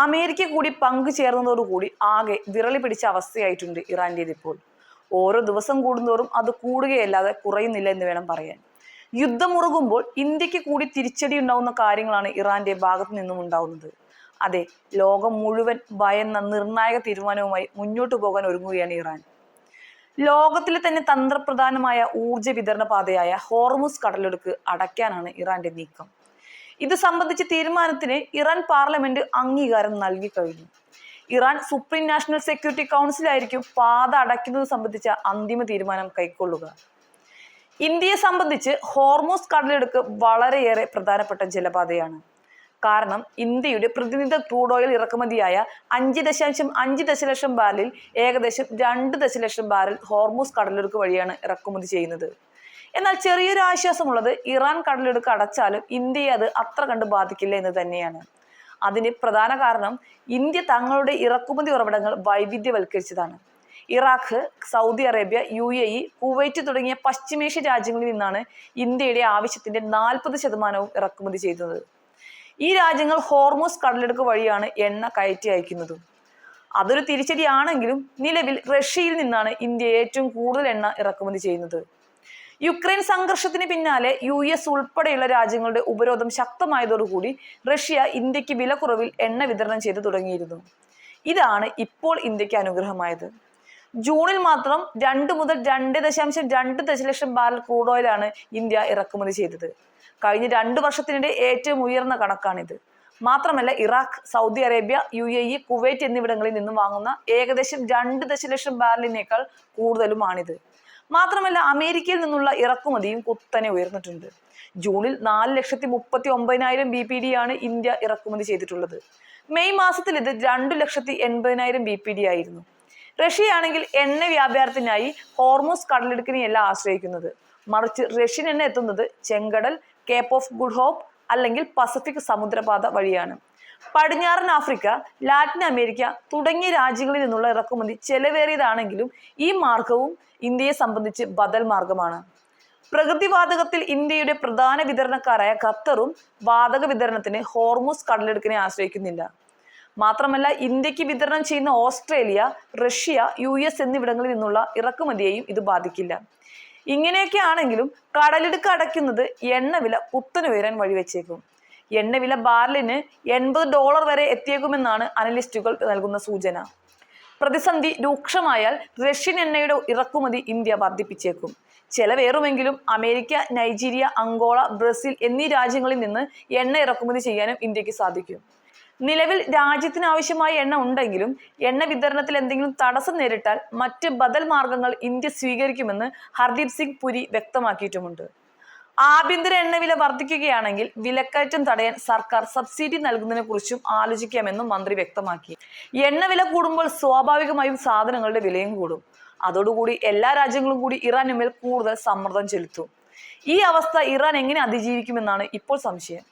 America കൂടി പങ്കു ചേർന്നതോടുകൂടി ആകെ വിറളി പിടിച്ച അവസ്ഥയായിട്ടുണ്ട് ഇറാന്റേത് ഇപ്പോൾ. ഓരോ ദിവസം കൂടുന്തോറും അത് കൂടുകയല്ലാതെ കുറയുന്നില്ല എന്ന് വേണം പറയാൻ. യുദ്ധമുറുകുമ്പോൾ ഇന്ത്യക്ക് കൂടി തിരിച്ചടി ഉണ്ടാവുന്ന കാര്യങ്ങളാണ് ഇറാന്റെ ഭാഗത്തു നിന്നും ഉണ്ടാവുന്നത്. അതെ, ലോകം മുഴുവൻ ഭയന്ന നിർണായക തീരുമാനവുമായി മുന്നോട്ടു പോകാൻ ഒരുങ്ങുകയാണ് ഇറാൻ. ലോകത്തിലെ തന്നെ തന്ത്രപ്രധാനമായ ഊർജ വിതരണ പാതയായ ഹോർമുസ് കടലിടുക്ക് അടയ്ക്കാനാണ് ഇറാന്റെ നീക്കം. ഇത് സംബന്ധിച്ച തീരുമാനത്തിന് ഇറാൻ പാർലമെന്റ് അംഗീകാരം നൽകി കഴിഞ്ഞു. ഇറാൻ സുപ്രീം നാഷണൽ സെക്യൂരിറ്റി കൗൺസിലായിരിക്കും പാത അടയ്ക്കുന്നത് സംബന്ധിച്ച അന്തിമ തീരുമാനം കൈക്കൊള്ളുക. ഇന്ത്യയെ സംബന്ധിച്ച് ഹോർമുസ് കടലിടുക്ക് വളരെയേറെ പ്രധാനപ്പെട്ട ജലപാതയാണ്. കാരണം ഇന്ത്യയുടെ പ്രതിനിധ ക്രൂഡ് ഓയിൽ ഇറക്കുമതിയായ 5.5 ദശലക്ഷം ബാരലിൽ ഏകദേശം 2 ദശലക്ഷം ബാരൽ ഹോർമുസ് കടലിടുക്ക് വഴിയാണ് ഇറക്കുമതി ചെയ്യുന്നത്. എന്നാൽ ചെറിയൊരു ആശ്വാസമുള്ളത് ഇറാൻ കടലിടുക്ക് അടച്ചാലും ഇന്ത്യയെ അത് അത്ര കണ്ട് ബാധിക്കില്ല എന്ന് തന്നെയാണ്. അതിന് പ്രധാന കാരണം ഇന്ത്യ തങ്ങളുടെ ഇറക്കുമതി ഉറവിടങ്ങൾ വൈവിധ്യവൽക്കരിച്ചതാണ്. Iraq, Saudi Arabia, UAE, Kuwait തുടങ്ങിയ പശ്ചിമേഷ്യ രാജ്യങ്ങളിൽ നിന്നാണ് ഇന്ത്യയുടെ ആവശ്യത്തിന്റെ 40% ഇറക്കുമതി ചെയ്യുന്നത്. ഈ രാജ്യങ്ങൾ ഹോർമുസ് കടലിടുക്ക് വഴിയാണ് എണ്ണ കയറ്റി അയക്കുന്നതും. അതൊരു തിരിച്ചടിയാണെങ്കിലും നിലവിൽ റഷ്യയിൽ നിന്നാണ് ഇന്ത്യ ഏറ്റവും കൂടുതൽ എണ്ണ ഇറക്കുമതി ചെയ്യുന്നത്. യുക്രൈൻ സംഘർഷത്തിന് പിന്നാലെ US ഉൾപ്പെടെയുള്ള രാജ്യങ്ങളുടെ ഉപരോധം ശക്തമായതോടുകൂടി റഷ്യ ഇന്ത്യക്ക് വിലക്കുറവിൽ എണ്ണ വിതരണം ചെയ്തു തുടങ്ങിയിരുന്നു. ഇതാണ് ഇപ്പോൾ ഇന്ത്യക്ക് അനുഗ്രഹമായത്. ജൂണിൽ മാത്രം 2 മുതൽ 2.2 ദശലക്ഷം ബാരൽ ക്രൂഡ് ഓയിലാണ് ഇന്ത്യ ഇറക്കുമതി ചെയ്തത്. കഴിഞ്ഞ 2 വർഷത്തിനിടെ ഏറ്റവും ഉയർന്ന കണക്കാണിത്. മാത്രമല്ല Iraq, Saudi Arabia, UAE, Kuwait എന്നിവിടങ്ങളിൽ നിന്നും വാങ്ങുന്ന ഏകദേശം 2 ദശലക്ഷം ബാരലിനേക്കാൾ കൂടുതലുമാണിത്. മാത്രമല്ല അമേരിക്കയിൽ നിന്നുള്ള ഇറക്കുമതിയും കുത്തനെ ഉയർന്നിട്ടുണ്ട്. ജൂണിൽ 4,39,000 BPD ആണ് ഇന്ത്യ ഇറക്കുമതി ചെയ്തിട്ടുള്ളത്. മെയ് മാസത്തിൽ ഇത് 2,80,000 BPD ആയിരുന്നു. റഷ്യയാണെങ്കിൽ എണ്ണ വ്യാപാരത്തിനായി ഹോർമുസ് കടലിടുക്കിനെയല്ല ആശ്രയിക്കുന്നത്, മറിച്ച് റഷ്യൻ എണ്ണ എത്തുന്നത് ചെങ്കടൽ, കേപ്പ് ഓഫ് ഗുഡ് ഹോപ്പ് അല്ലെങ്കിൽ പസഫിക് സമുദ്രപാത വഴിയാണ്. പടിഞ്ഞാറൻ ആഫ്രിക്ക, ലാറ്റിൻ അമേരിക്ക തുടങ്ങിയ രാജ്യങ്ങളിൽ നിന്നുള്ള ഇറക്കുമതി ചെലവേറിയതാണെങ്കിലും ഈ മാർഗവും ഇന്ത്യയെ സംബന്ധിച്ച് ബദൽ മാർഗമാണ്. പ്രകൃതിവാതകത്തിൽ ഇന്ത്യയുടെ പ്രധാന വിതരണക്കാരായ ഖത്തറും വാതക വിതരണത്തിന് ഹോർമുസ് കടലിടുക്കിനെ ആശ്രയിക്കുന്നില്ല. മാത്രമല്ല ഇന്ത്യക്ക് വിതരണം ചെയ്യുന്ന ഓസ്ട്രേലിയ, റഷ്യ, US എന്നിവിടങ്ങളിൽ നിന്നുള്ള ഇറക്കുമതിയെയും ഇത് ബാധിക്കില്ല. ഇങ്ങനെയൊക്കെ ആണെങ്കിലും കടലിടുക്ക് അടയ്ക്കുന്നത് എണ്ണവില കുത്തനുയരാൻ വഴിവെച്ചേക്കും. എണ്ണവില ബാരലിന് $80 വരെ എത്തിയേക്കുമെന്നാണ് അനലിസ്റ്റുകൾ നൽകുന്ന സൂചന. പ്രതിസന്ധി രൂക്ഷമായാൽ റഷ്യൻ എണ്ണയുടെ ഇറക്കുമതി ഇന്ത്യ വർദ്ധിപ്പിച്ചേക്കും. ചെലവേറുമെങ്കിലും അമേരിക്ക, നൈജീരിയ, അങ്കോള, ബ്രസീൽ എന്നീ രാജ്യങ്ങളിൽ നിന്ന് എണ്ണ ഇറക്കുമതി ചെയ്യാനും ഇന്ത്യക്ക് സാധിക്കും. നിലവിൽ രാജ്യത്തിന് ആവശ്യമായ എണ്ണ ഉണ്ടെങ്കിലും എണ്ണ വിതരണത്തിൽ എന്തെങ്കിലും തടസ്സം നേരിട്ടാൽ മറ്റ് ബദൽ മാർഗങ്ങൾ ഇന്ത്യ സ്വീകരിക്കുമെന്ന് ഹർദീപ് സിംഗ് പുരി വ്യക്തമാക്കിയിട്ടുമുണ്ട്. ആഭ്യന്തര എണ്ണവില വർദ്ധിക്കുകയാണെങ്കിൽ വിലക്കയറ്റം തടയാൻ സർക്കാർ സബ്സിഡി നൽകുന്നതിനെ കുറിച്ചും ആലോചിക്കാമെന്നും മന്ത്രി വ്യക്തമാക്കി. എണ്ണവില കൂടുമ്പോൾ സ്വാഭാവികമായും സാധനങ്ങളുടെ വിലയും കൂടും. അതോടുകൂടി എല്ലാ രാജ്യങ്ങളും കൂടി ഇറാനുമേൽ കൂടുതൽ സമ്മർദ്ദം ചെലുത്തും. ഈ അവസ്ഥ ഇറാൻ എങ്ങനെ അതിജീവിക്കുമെന്നാണ് ഇപ്പോൾ സംശയം.